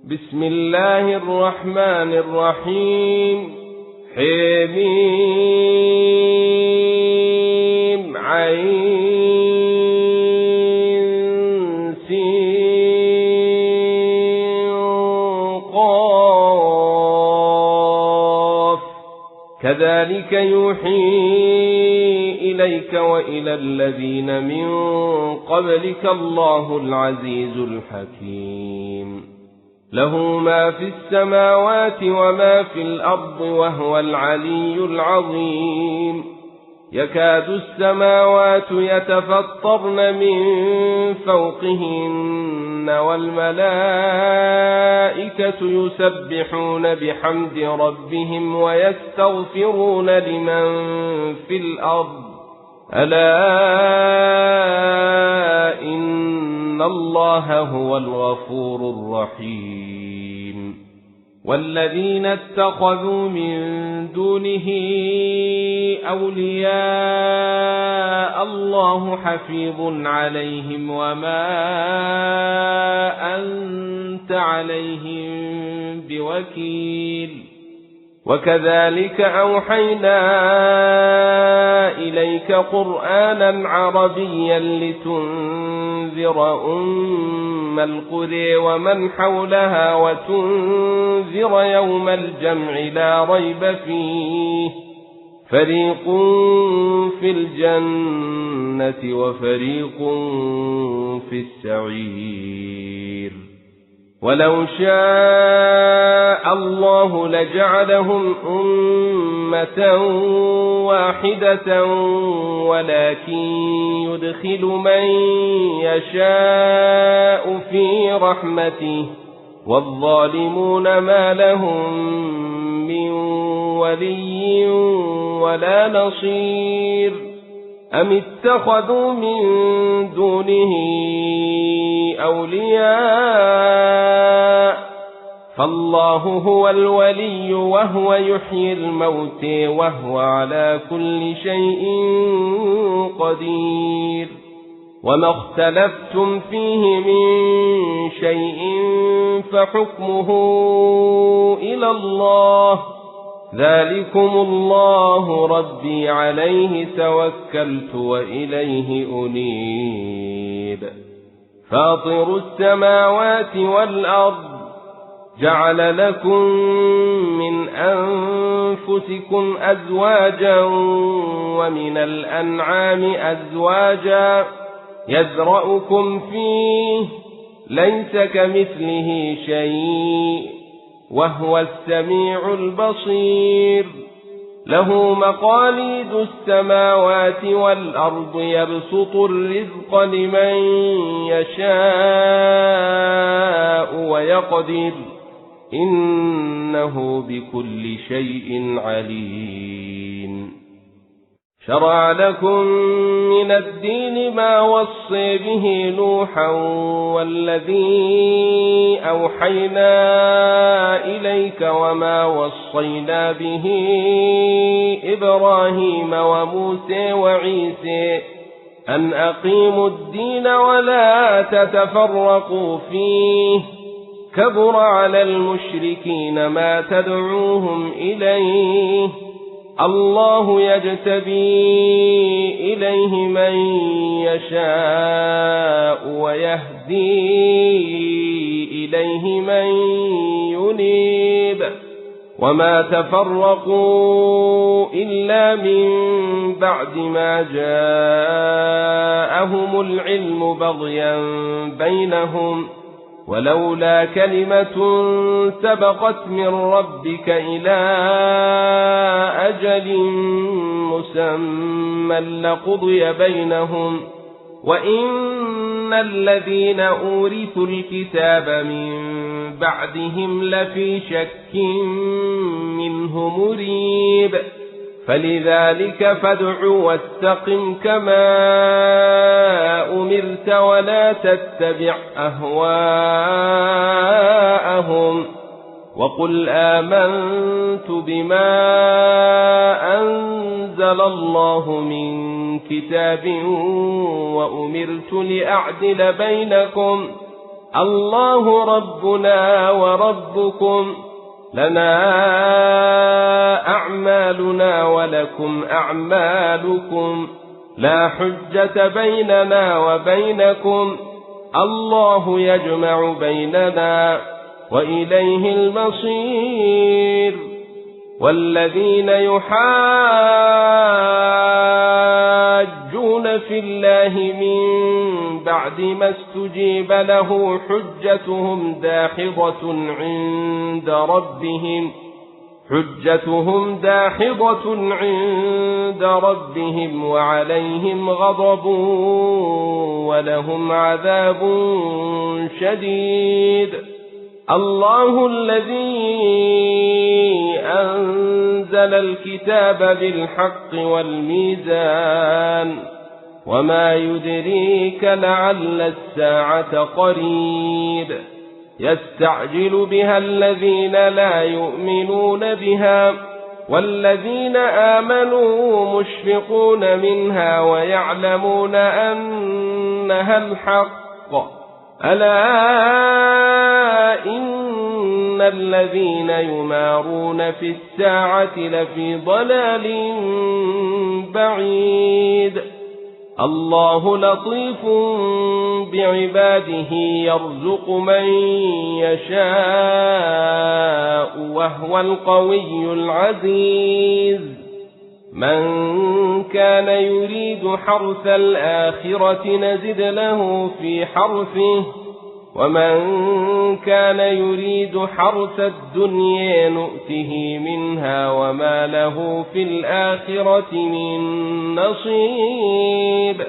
بسم الله الرحمن الرحيم حميم عين سين قاف كذلك يوحي إليك وإلى الذين من قبلك الله العزيز الحكيم له ما في السماوات وما في الأرض وهو العلي العظيم يكاد السماوات يتفطرن من فوقهن والملائكة يسبحون بحمد ربهم ويستغفرون لمن في الأرض ألا إن الله هو الغفور الرحيم والذين اتخذوا من دونه أولياء الله حفيظ عليهم وما أنت عليهم بوكيل وكذلك أوحينا إليك قرآنا عربيا لتنذر أم القرى ومن حولها وتنذر يوم الجمع لا ريب فيه فريق في الجنة وفريق في السعير ولو شاء الله لجعلهم أمة واحدة ولكن يدخل من يشاء في رحمته والظالمون ما لهم من ولي ولا نصير أم اتخذوا من دونه أولياء فالله هو الولي وهو يحيي الموت وهو على كل شيء قدير وما اختلفتم فيه من شيء فحكمه إلى الله ذلكم الله ربي عليه توكلت وإليه أنيب فاطر السماوات والأرض جعل لكم من أنفسكم أزواجا ومن الأنعام أزواجا يذرأكم فيه ليس كمثله شيء وهو السميع البصير له مقاليد السماوات والأرض يبسط الرزق لمن يشاء ويقدر إنه بكل شيء عليم شرع لكم من الدين ما وصي به نوحا والذي أوحينا إليك وما وصينا به إبراهيم وموسى وعيسى أن أقيموا الدين ولا تتفرقوا فيه كبر على المشركين ما تدعوهم إليه الله يجتبي إليه من يشاء ويهدي إليه من ينيب وما تفرقوا إلا من بعد ما جاءهم العلم بغيا بينهم ولولا كلمة سبقت من ربك إلى أجل مسمى لقضي بينهم وإن الذين أورثوا الكتاب من بعدهم لفي شك منه مريب فلذلك فادع واستقم كما أمرت ولا تتبع أهواءهم وقل آمنت بما أنزل الله من كتاب وأمرت لأعدل بينكم الله ربنا وربكم لنا أعمالنا ولكم أعمالكم لا حجة بيننا وبينكم الله يجمع بيننا وإليه المصير والذين يحاجون في الله من بعد ما استجيب له حجتهم داحضة عند ربهم وعليهم غضب ولهم عذاب شديد الله الذي أنزل الكتاب بالحق والميزان وما يدريك لعل الساعة قريب يستعجل بها الذين لا يؤمنون بها والذين آمنوا مشفقون منها ويعلمون أنها الحق ألا إن الذين يمارون في الساعة لفي ضلال بعيد الله لطيف بعباده يرزق من يشاء وهو القوي العزيز من كان يريد حرث الآخرة نزد له في حرثه ومن كان يريد حرث الدنيا نؤته منها وما له في الآخرة من نصيب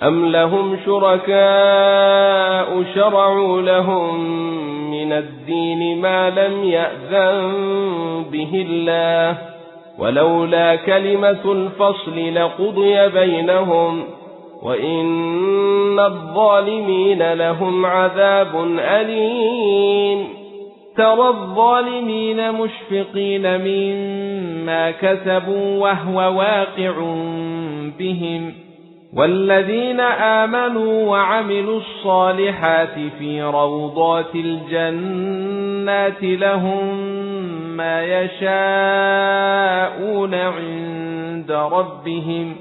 أم لهم شركاء شرعوا لهم من الدين ما لم يأذن به الله ولولا كلمة الفصل لقضي بينهم وإن الظالمين لهم عذاب أليم ترى الظالمين مشفقين مما كسبوا وهو واقع بهم والذين آمنوا وعملوا الصالحات في روضات الجنات لهم ما يشاءون عند ربهم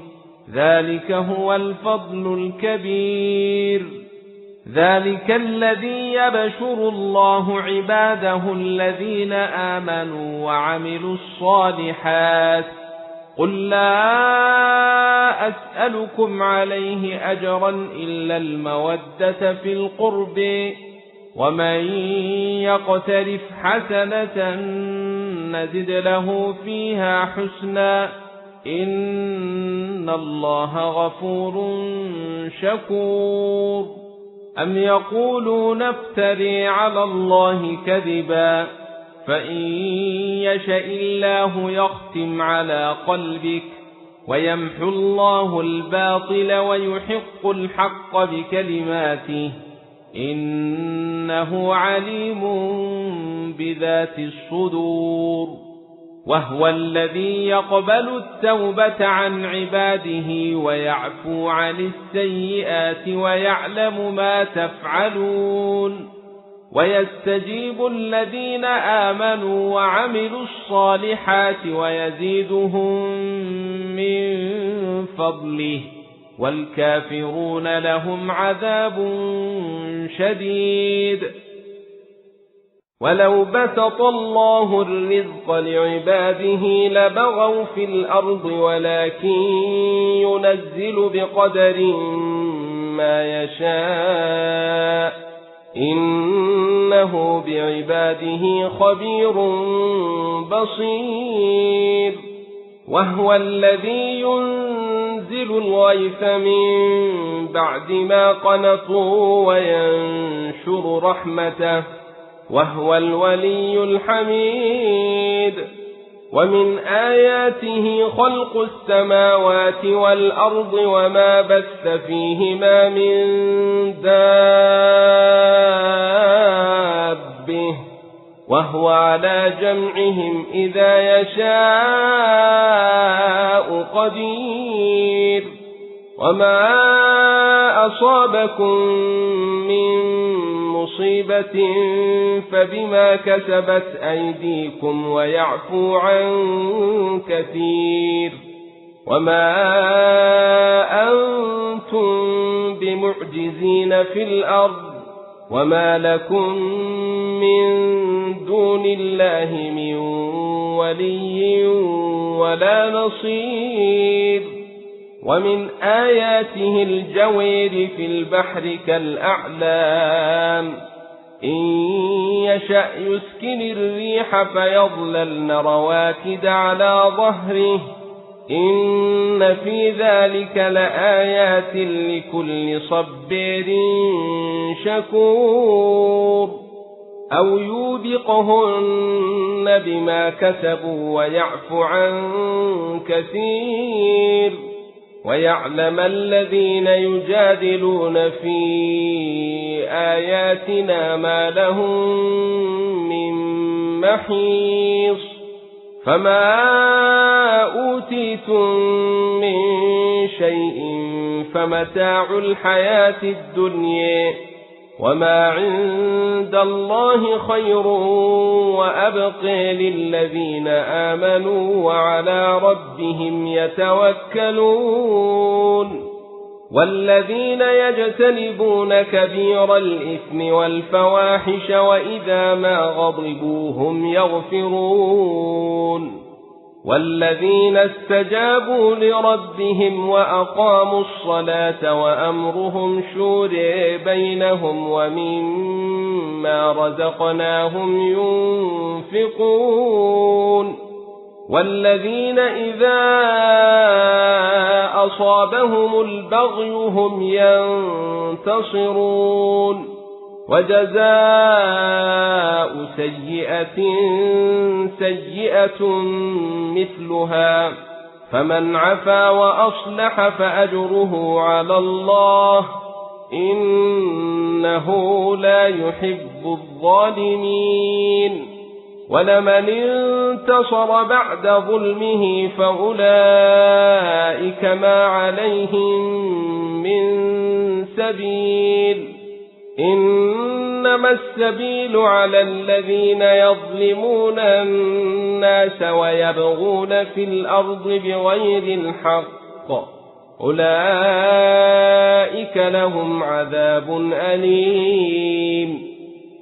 ذلك هو الفضل الكبير ذلك الذي يبشر الله عباده الذين آمنوا وعملوا الصالحات قل لا أسألكم عليه أجرا إلا المودة في القرب ومن يقترف حسنة نزد له فيها حسنا إن الله غفور شكور أم يقولون افتري على الله كذبا فإن يشاء الله يختم على قلبك ويمحو الله الباطل ويحق الحق بكلماته إنه عليم بذات الصدور وهو الذي يقبل التوبة عن عباده ويعفو عن السيئات ويعلم ما تفعلون ويستجيب الذين آمنوا وعملوا الصالحات ويزيدهم من فضله والكافرون لهم عذاب شديد ولو بسط الله الرزق لعباده لبغوا في الأرض ولكن ينزل بقدر ما يشاء إنه بعباده خبير بصير وهو الذي ينزل الغيث من بعد ما قنطوا وينشر رحمته وهو الولي الحميد ومن آياته خلق السماوات والأرض وما بث فيهما من دابة وهو على جمعهم إذا يشاء قدير وما أصابكم من مصيبة فبما كسبت أيديكم ويعفو عن كثير. وما أنتم بمعجزين في الأرض وما لكم من دون الله من ولي ولا نصير. ومن آياته الجوير في البحر كالأعلام إن يشأ يسكن الريح فيظللن رواكد على ظهره إن في ذلك لآيات لكل صبير شكور. أو يوبقهن بما كسبوا ويعفو عن كثير. ويعلم الذين يجادلون في آياتنا ما لهم من محيص. فما أوتيتم من شيء فمتاع الحياة الدنيا وما عند الله خير وأبقى للذين آمنوا وعلى ربهم يتوكلون. والذين يجتنبون كبير الإثم والفواحش وإذا ما غضبوا هم يغفرون. والذين استجابوا لربهم وأقاموا الصلاة وأمرهم شورى بينهم ومما رزقناهم ينفقون. والذين إذا أصابهم البغي هم ينتصرون. وجزاء سيئة سيئة مثلها فمن عفا وأصلح فأجره على الله إنه لا يحب الظالمين. ولمن انتصر بعد ظلمه فأولئك ما عليهم من سبيل إنما السبيل على الذين يظلمون الناس ويبغون في الأرض بغير الحق أولئك لهم عذاب أليم.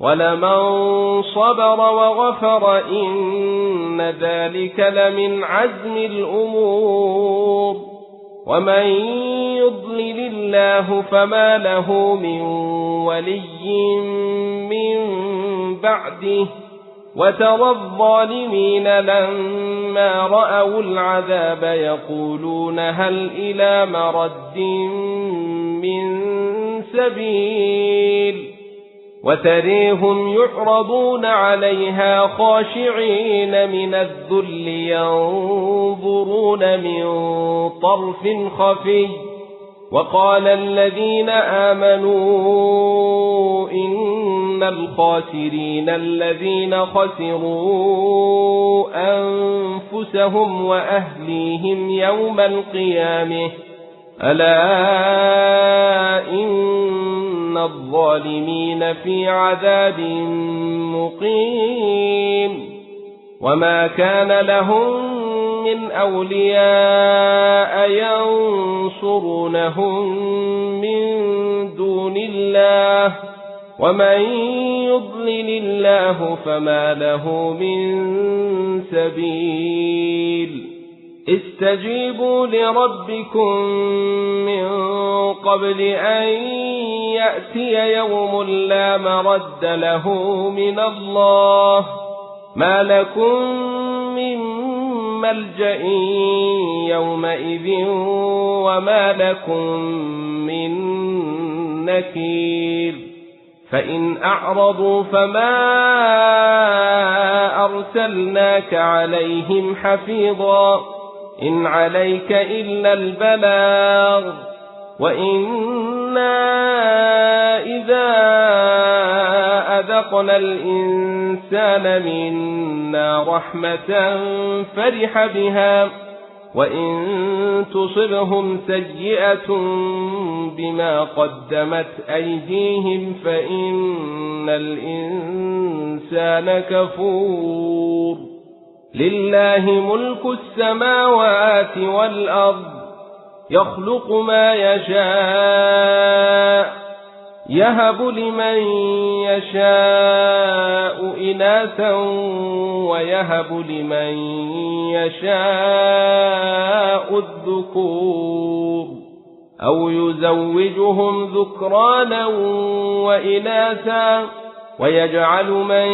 ولمن صبر وغفر إن ذلك لمن عزم الأمور. ومن يضلل الله فما له من ولي من بعده. وترى الظالمين لما رأوا العذاب يقولون هل إلى مرد من سبيل. وتريهم يعرضون عليها خاشعين من الذل ينظرون من طرف خفي. وقال الذين آمنوا إن الخاسرين الذين خسروا أنفسهم وأهليهم يوم القيامة ألا إن الظالمين في عذاب مقيم. وما كان لهم من أولياء ينصرونهم من دون الله ومن يضلل الله فما له من سبيل. استجيبوا لربكم من قبل أن يأتي يوم لا مرد له من الله ما لكم من ملجأ يومئذ وما لكم من نكير. فإن أعرضوا فما أرسلناك عليهم حفيظا إن عليك إلا البلاغ. وإنا إذا أذقنا الإنسان منا رحمة فرح بها وإن تصبهم سيئة بما قدمت أيديهم فإن الإنسان كفور. لله ملك السماوات والأرض يخلق ما يشاء يهب لمن يشاء إناثا ويهب لمن يشاء الذكور أو يزوجهم ذكرانا وإناثا ويجعل من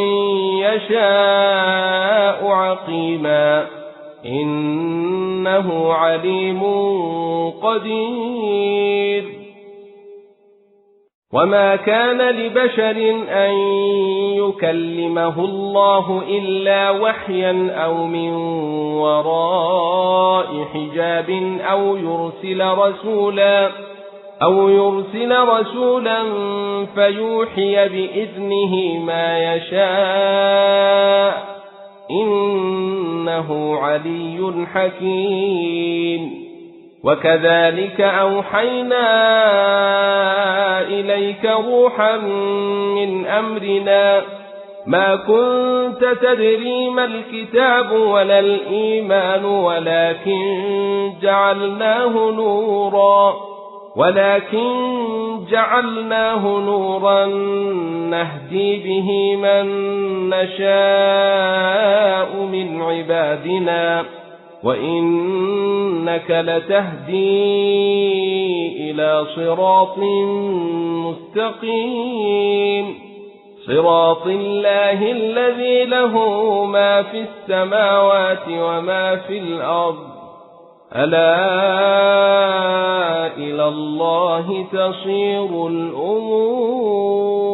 يشاء عقيما إنه عليم قدير. وما كان لبشر أن يكلمه الله إلا وحيا أو من وراء حجاب أو يرسل رسولا فيوحي بإذنه ما يشاء إنه علي حكيم. وكذلك أوحينا إليك روحا من أمرنا ما كنت تدري ما الكتاب ولا الإيمان ولكن جعلناه نورا نهدي به من نشاء من عبادنا وإنك لتهدي إلى صراط مستقيم صراط الله الذي له ما في السماوات وما في الأرض ألا إلى الله تصير الأمور.